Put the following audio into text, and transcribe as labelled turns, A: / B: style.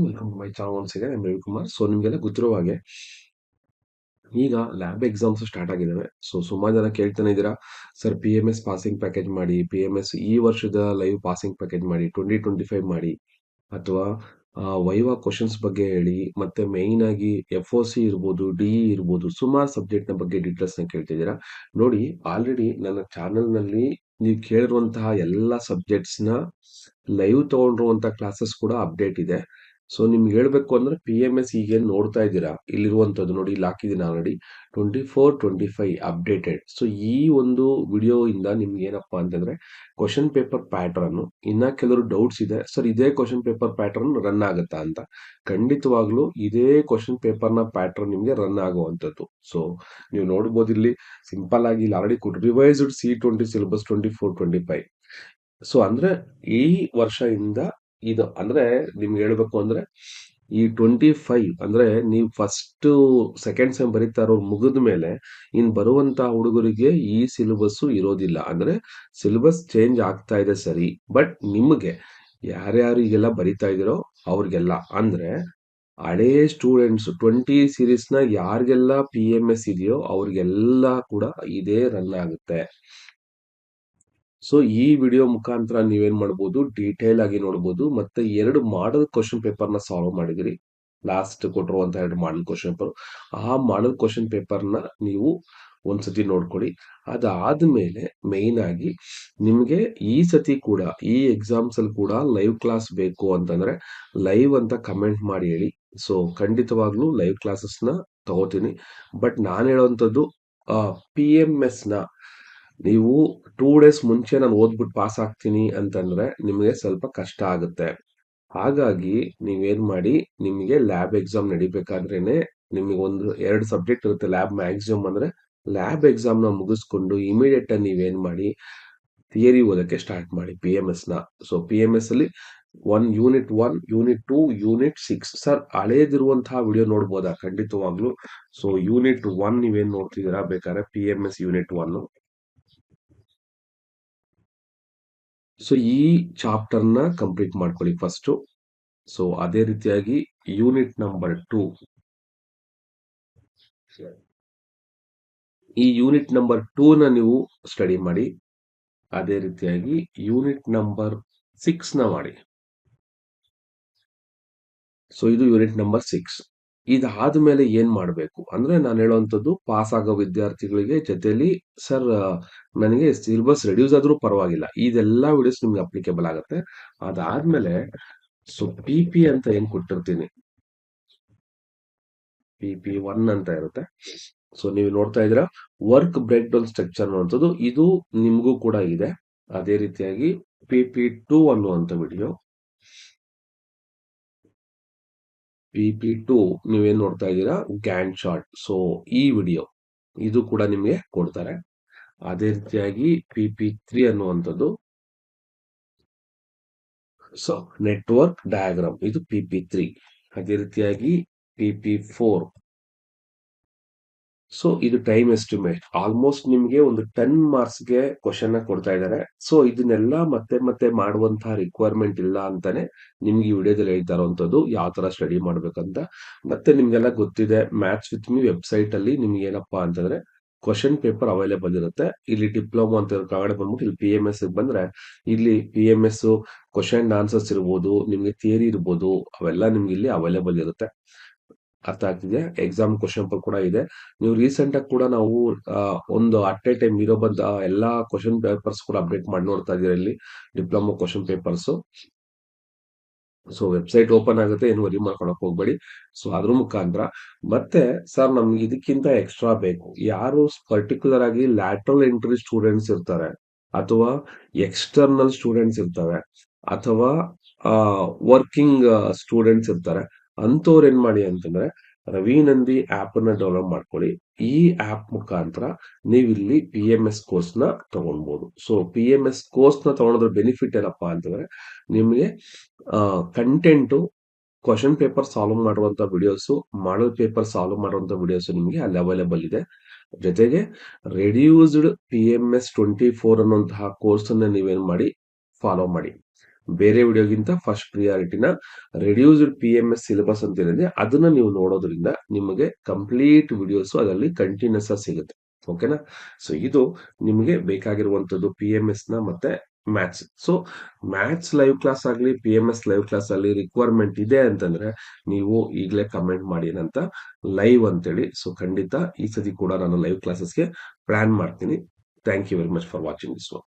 A: Welcome to my channel once again. I Ravikumar. So ನಿಮಗೆಲ್ಲ ಗೊತ್ತಿರೋ ಹಾಗೆ ಈಗ ಲ್ಯಾಬ್ ಎಕ್ಸಾಮ್ಸ್ ಸ್ಟಾರ್ಟ್ ಆಗಿದ್ದಾವೆ. ಸೊ ಸುಮಾರು ಜನ ಕೇಳ್ತಾನೆ ಇದ್ದೀರಾ, sir P M S passing package ಮಾಡಿ, ಪಿ ಎಮ್ ಎಸ್ ಈ ವರ್ಷದ ಲೈವ್ ಪಾಸಿಂಗ್ ಪ್ಯಾಕೇಜ್ ಮಾಡಿ, 2025 ಮಾಡಿ, ಅಥವಾ ವೈವಾ ಕ್ವಶನ್ಸ್ ಬಗ್ಗೆ ಹೇಳಿ, ಮತ್ತೆ ಮೇಯ್ನ್ ಆಗಿ ಎಫ್ ಒ ಸಿ ಇರ್ಬೋದು, ಡಿ ಇರ್ಬೋದು, ಸುಮಾರು ಸಬ್ಜೆಕ್ಟ್ ನ ಬಗ್ಗೆ ಡೀಟೇಲ್ಸ್ ನ ಕೇಳ್ತಿದ್ದೀರಾ. ನೋಡಿ, ಆಲ್ರೆಡಿ ನನ್ನ ಚಾನೆಲ್ ನಲ್ಲಿ ನೀವು ಕೇಳಿರುವಂತಹ ಎಲ್ಲ ಸಬ್ಜೆಕ್ಟ್ಸ್ ನ ಲೈವ್ ತಗೊಂಡಿರುವಂತಹ ಕ್ಲಾಸಸ್ ಕೂಡ ಅಪ್ಡೇಟ್ ಇದೆ. ಸೊ ನಿಮ್ಗೆ ಹೇಳ್ಬೇಕು ಅಂದ್ರೆ ಪಿ ಎಂ ಎಸ್ ಈಗೇನ್ ನೋಡ್ತಾ ಇದ್ದೀರಾ, ಇಲ್ಲಿರುವಂತದ್ದು ನೋಡಿ, ಇಲ್ಲಿ ಹಾಕಿದ್ದೀನಿ ಆಲ್ರೆಡಿ 24-25 ಅಪ್ಡೇಟೆಡ್. ಸೊ ಈ ಒಂದು ವಿಡಿಯೋ ಇಂದ ನಿಮ್ಗೆ ಏನಪ್ಪಾ ಅಂತಂದ್ರೆ ಕ್ವಶನ್ ಪೇಪರ್ ಪ್ಯಾಟರ್ನ್, ಇನ್ನ ಕೆಲವರು ಡೌಟ್ಸ್ ಇದೆ, ಸರ್ ಇದೇ ಕ್ವಶನ್ ಪೇಪರ್ ಪ್ಯಾಟರ್ನ್ ರನ್ ಆಗುತ್ತಾ ಅಂತ. ಖಂಡಿತವಾಗ್ಲೂ ಇದೇ ಕ್ವಶನ್ ಪೇಪರ್ ನ ಪ್ಯಾಟರ್ನ್ ನಿಮ್ಗೆ ರನ್ ಆಗುವಂತದ್ದು. ಸೊ ನೀವು ನೋಡ್ಬೋದು ಇಲ್ಲಿ ಸಿಂಪಲ್ ಆಗಿ ಇಲ್ಲಿ already revised C20 syllabus 24-25. So ಅಂದ್ರೆ ಈ ವರ್ಷದಿಂದ ಇದು ಅಂದ್ರೆ ನಿಮ್ಗೆ ಹೇಳ್ಬೇಕು ಅಂದ್ರೆ ಈ 25 ಅಂದ್ರೆ ನೀವು ಫಸ್ಟ್ ಸೆಕೆಂಡ್ ಸೆಮ್ ಬರೀತಾ ಇರೋ ಮುಗಿದ ಮೇಲೆ ಇನ್ ಬರುವಂತ ಹುಡುಗರಿಗೆ ಈ ಸಿಲೆಬಸ್ ಇರೋದಿಲ್ಲ. ಅಂದ್ರೆ ಸಿಲೆಬಸ್ ಚೇಂಜ್ ಆಗ್ತಾ ಇದೆ ಸರಿ, ಬಟ್ ನಿಮಗೆ ಯಾರ್ಯಾರಿಗೆಲ್ಲ ಬರಿತಾ ಇದೀರೋ ಅವ್ರಿಗೆಲ್ಲ ಅಂದ್ರೆ ಹಳೇ ಸ್ಟೂಡೆಂಟ್ಸ್ 20 ಸೀರೀಸ್ ನ ಯಾರಿಗೆಲ್ಲ ಪಿ ಎಂ ಎಸ್ ಇದೆಯೋ ಅವ್ರಿಗೆಲ್ಲ ಕೂಡ ಇದೇ ರನ್ ಆಗುತ್ತೆ. ಸೊ ಈ ವಿಡಿಯೋ ಮುಖಾಂತರ ನೀವೇನ್ ಮಾಡ್ಬೋದು, ಡೀಟೇಲ್ ಆಗಿ ನೋಡ್ಬೋದು. ಮತ್ತೆ 2 ಮಾಡಲ್ ಕ್ವಶನ್ ಪೇಪರ್ ನ ಸಾಲ್ವ್ ಮಾಡಿದಿರಿ. ಲಾಸ್ಟ್ ಕೊಟ್ಟಿರುವಂತಹ 2 ಮಾಡಲ್ ಕ್ವಶನ್ ಪೇಪರ್, ಆ ಮಾಡಲ್ ಕ್ವಶನ್ ಪೇಪರ್ ನ ನೀವು ಒಂದ್ಸತಿ ನೋಡ್ಕೊಳ್ಳಿ. ಅದಾದ್ಮೇಲೆ ಮೇಯ್ನ್ ಆಗಿ ನಿಮ್ಗೆ ಈ ಸತಿ ಕೂಡ ಈ ಎಕ್ಸಾಮ್ಸ್ ಅಲ್ಲಿ ಕೂಡ ಲೈವ್ ಕ್ಲಾಸ್ ಬೇಕು ಅಂತಂದ್ರೆ ಲೈವ್ ಅಂತ ಕಮೆಂಟ್ ಮಾಡಿ ಹೇಳಿ. ಸೊ ಖಂಡಿತವಾಗ್ಲೂ ಲೈವ್ ಕ್ಲಾಸಸ್ ನ ತಗೋತೀನಿ. ಬಟ್ ನಾನು ಹೇಳುವಂತದ್ದು ಪಿ ಎಂ ಎಸ್ ನ ನೀವು 2 ಡೇಸ್ ಮುಂಚೆ ನಾನು ಓದ್ಬಿಟ್ಟು ಪಾಸ್ ಆಗ್ತೀನಿ ಅಂತಂದ್ರೆ ನಿಮಗೆ ಸ್ವಲ್ಪ ಕಷ್ಟ ಆಗುತ್ತೆ. ಹಾಗಾಗಿ ನೀವೇನ್ ಮಾಡಿ, ನಿಮಗೆ ಲ್ಯಾಬ್ ಎಕ್ಸಾಮ್ ನಡಿಬೇಕಾದ್ರೇನೆ ನಿಮಗೆ 1-2 ಸಬ್ಜೆಕ್ಟ್ ಇರುತ್ತೆ ಲ್ಯಾಬ್ ಮ್ಯಾಕ್ಸಿಮಮ್. ಅಂದ್ರೆ ಲ್ಯಾಬ್ ಎಕ್ಸಾಮ್ ನ ಮುಗಿಸ್ಕೊಂಡು ಇಮಿಡಿಯೇಟ್ ಆಗಿ ನೀವೇನ್ ಮಾಡಿ, ಥಿಯರಿ ಓದಕ್ಕೆ ಸ್ಟಾರ್ಟ್ ಮಾಡಿ ಪಿ ಎಂ ಎಸ್ ನ. ಸೊ ಪಿ ಎಂ ಎಸ್ ಅಲ್ಲಿ ಯೂನಿಟ್ 1, ಯೂನಿಟ್ 2, ಯೂನಿಟ್ 6. ಸರ್ ಹಳೇದಿರುವಂತಹ ವಿಡಿಯೋ ನೋಡ್ಬೋದಾ? ಖಂಡಿತವಾಗ್ಲು. ಸೊ ಯೂನಿಟ್ 1 ನೀವೇನ್ ನೋಡ್ತಿದ್ದೀರಾ ಬೇಕಾದ್ರೆ P M S unit 1. So ಈ ಚಾಪ್ಟರ್ ನ ಕಂಪ್ಲೀಟ್ ಮಾಡ್ಕೊಳ್ಳಿ ಫಸ್ಟ್. ಸೊ ಅದೇ ರೀತಿಯಾಗಿ ಯೂನಿಟ್ ನಂಬರ್ 2, ಈ ಯೂನಿಟ್ ನಂಬರ್ 2 ನ ನೀವು ಸ್ಟಡಿ ಮಾಡಿ. ಅದೇ ರೀತಿಯಾಗಿ ಯೂನಿಟ್ ನಂಬರ್ 6 ನ ಮಾಡಿ. ಸೊ ಇದು ಯೂನಿಟ್ ನಂಬರ್ 6. ಇದಾದ್ಮೇಲೆ ಏನ್ ಮಾಡ್ಬೇಕು ಅಂದ್ರೆ ನಾನು ಹೇಳುವಂತದ್ದು ಪಾಸ್ ಆಗೋ ವಿದ್ಯಾರ್ಥಿಗಳಿಗೆ ಜೊತೆಲಿ, ಸರ್ ನನಗೆ ಸಿಲೆಬಸ್ ರೆಡ್ಯೂಸ್ ಆದ್ರೂ ಪರವಾಗಿಲ್ಲ, ಇದೆಲ್ಲಾ ವಿಡಿಯೋಸ್ ನಿಮ್ಗೆ ಅಪ್ಲಿಕೇಬಲ್ ಆಗುತ್ತೆ. ಅದಾದ್ಮೇಲೆ ಸೊ ಪಿ ಪಿ ಅಂತ ಏನ್ ಕೊಟ್ಟಿರ್ತೀನಿ, PP1 ಅಂತ ಇರುತ್ತೆ. ಸೊ ನೀವು ನೋಡ್ತಾ ಇದ್ದೀರಾ ವರ್ಕ್ ಬ್ರೇಕ್ ಡೌನ್ ಸ್ಟ್ರಕ್ಚರ್ ಅನ್ನುವಂಥದ್ದು, ಇದು ನಿಮ್ಗೂ ಕೂಡ ಇದೆ. ಅದೇ ರೀತಿಯಾಗಿ PP2 ಅನ್ನುವಂಥ ವಿಡಿಯೋ, PP2 ನೀವೇನ್ ನೋಡ್ತಾ ಇದ್ದೀರಾ ಗ್ಯಾನ್ ಚಾರ್ಟ್. ಸೊ ಈ ವಿಡಿಯೋ ಇದು ಕೂಡ ನಿಮ್ಗೆ ಕೊಡ್ತಾರೆ. ಅದೇ ರೀತಿಯಾಗಿ PP3 ಅನ್ನುವಂಥದ್ದು, ಸೊ ನೆಟ್ವರ್ಕ್ ಡಯಾಗ್ರಾಮ್, ಇದು PP3. ಅದೇ ರೀತಿಯಾಗಿ PP4, ಸೊ ಇದು ಟೈಮ್ ಎಸ್ಟಿಮೇಟ್. ಆಲ್ಮೋಸ್ಟ್ ನಿಮ್ಗೆ ಒಂದು 10 ಮಾರ್ಕ್ಸ್ಗೆ ಕ್ವಶನ್ ಕೊಡ್ತಾ ಇದ್ದಾರೆ. ಸೊ ಇದನ್ನೆಲ್ಲ ಮತ್ತೆ ಮತ್ತೆ ಮಾಡುವಂತಹ ರಿಕ್ವೈರ್ಮೆಂಟ್ ಇಲ್ಲ ಅಂತಾನೆ ನಿಮ್ಗೆ ಈ ವಿಡಿಯೋದಲ್ಲಿ ಹೇಳ್ತಾ ಇರುವಂತದ್ದು ಯಾವ ತರ ಸ್ಟಡಿ ಮಾಡ್ಬೇಕಂತ. ಮತ್ತೆ ನಿಮ್ಗೆಲ್ಲ ಗೊತ್ತಿದೆ, ಮ್ಯಾಥ್ಸ್ ವಿತ್ ಮೀ ವೆಬ್ಸೈಟ್ ಅಲ್ಲಿ ನಿಮ್ಗೆ ಏನಪ್ಪಾ ಅಂತಂದ್ರೆ ಕ್ವಶನ್ ಪೇಪರ್ ಅವೈಲೇಬಲ್ ಇರುತ್ತೆ. ಇಲ್ಲಿ ಡಿಪ್ಲೊಮಾ ಅಂತ ಕೆಳಗಡೆ ಬಂದ್ಬಿಟ್ಟು ಇಲ್ಲಿ ಪಿ ಎಂ ಎಸ್ ಬಂದ್ರೆ ಇಲ್ಲಿ P M S question answers ಇರ್ಬೋದು, ನಿಮ್ಗೆ ಥಿಯರಿ ಇರ್ಬೋದು, ಅವೆಲ್ಲ ನಿಮ್ಗೆ ಇಲ್ಲಿ ಅವೈಲೇಬಲ್ ಇರುತ್ತೆ. ಅರ್ಥ ಆಗ್ತಿದೆ. ಎಕ್ಸಾಮ್ ಕ್ವಶನ್ ಪೇಪರ್ ಕೂಡ ಇದೆ. ನೀವು ರೀಸೆಂಟ್ ಆಗಿ ಕೂಡ ನಾವು ಒಂದು ಅಟ್ ಎ ಟೈಮ್ ಇರೋ ಬಂದ ಎಲ್ಲಾ ಕ್ವಶನ್ ಪೇಪರ್ಸ್ ಕೂಡ ಅಪ್ಡೇಟ್ ಮಾಡಿ ನೋಡ್ತಾ ಇದೀರ ಇಲ್ಲಿ diploma question papers. So website open ಆಗುತ್ತೆ, ಏನು ವರಿ ಮಾಡ್ಕೊಳಕ್ ಹೋಗ್ಬೇಡಿ. ಸೊ ಅದ್ರ ಮುಖಾಂತರ ಮತ್ತೆ ಸರ್ ನಮ್ಗೆ ಇದಕ್ಕಿಂತ ಎಕ್ಸ್ಟ್ರಾ ಬೇಕು, ಯಾರು ಪರ್ಟಿಕ್ಯುಲರ್ ಆಗಿ ಲ್ಯಾಟ್ರಲ್ ಎಂಟ್ರಿ ಸ್ಟೂಡೆಂಟ್ಸ್ ಇರ್ತಾರೆ, ಅಥವಾ ಎಕ್ಸ್ಟರ್ನಲ್ ಸ್ಟೂಡೆಂಟ್ಸ್ ಇರ್ತವೆ, ಅಥವಾ ವರ್ಕಿಂಗ್ ಸ್ಟೂಡೆಂಟ್ಸ್ ಇರ್ತಾರೆ, ಅಂತವ್ರು ಏನ್ ಮಾಡಿ ಅಂತಂದ್ರೆ ರವಿನಂದಿ ಆಪ್ ನ ಡೌನ್ಲೋಡ್ ಮಾಡ್ಕೊಳ್ಳಿ. ಈ ಆಪ್ ಮುಖಾಂತರ ನೀವು ಇಲ್ಲಿ ಪಿ ಎಂ ಎಸ್ ಕೋರ್ಸ್ ನ ತಗೊಳ್ಬಹುದು. So P M S course ನ ತಗೊಳೋದ್ರ ಬೆನಿಫಿಟ್ ಏನಪ್ಪಾ ಅಂತಂದ್ರೆ ನಿಮ್ಗೆ ಕಂಟೆಂಟ್, ಕ್ವಶನ್ ಪೇಪರ್ ಸಾಲ್ವ್ ಮಾಡುವಂತ ವಿಡಿಯೋಸ್, ಮಾಡಲ್ ಪೇಪರ್ ಸಾಲ್ವ್ ಮಾಡುವಂತ ವಿಡಿಯೋಸ್ ನಿಮ್ಗೆ ಅಲ್ಲಿ ಅವೈಲೇಬಲ್ ಇದೆ. ಜೊತೆಗೆ ರೆಡ್ಯೂಸ್ಡ್ PMS 24 ಅನ್ನುವಂತಹ ಕೋರ್ಸ್ ಅನ್ನ ನೀವೇನ್ ಮಾಡಿ ಫಾಲೋ ಮಾಡಿ. ಬೇರೆ ವಿಡಿಯೋಗಿಂತ ಫಸ್ಟ್ ಪ್ರಿಯಾರಿಟಿನ ರೆಡ್ಯೂಸ್ಡ್ PMS ಸಿಲೆಬಸ್ ಅಂತ ಏನಿದೆ ಅದನ್ನ ನೀವು ನೋಡೋದ್ರಿಂದ ನಿಮಗೆ ಕಂಪ್ಲೀಟ್ ವಿಡಿಯೋಸ್ ಅದರಲ್ಲಿ ಕಂಟಿನ್ಯೂಸ್ ಆಗಿ ಸಿಗುತ್ತೆ. ಓಕೆನಾ? ಸೊ ಇದು ನಿಮಗೆ ಬೇಕಾಗಿರುವಂತದ್ದು PMS ನ ಮತ್ತೆ maths. So maths live class ಆಗಲಿ PMS ಲೈವ್ ಕ್ಲಾಸ್ ಅಲ್ಲಿ ರಿಕ್ವೈರ್ಮೆಂಟ್ ಇದೆ ಅಂತಂದ್ರೆ ನೀವು ಈಗಲೇ ಕಮೆಂಟ್ ಮಾಡಿ ಏನಂತ, ಲೈವ್ ಅಂತೇಳಿ. ಸೊ ಖಂಡಿತ ಈ ಸತಿ ಕೂಡ ನಾನು ಲೈವ್ ಕ್ಲಾಸಸ್ಗೆ ಪ್ಲಾನ್ ಮಾಡ್ತೀನಿ. Thank you very much for watching this one.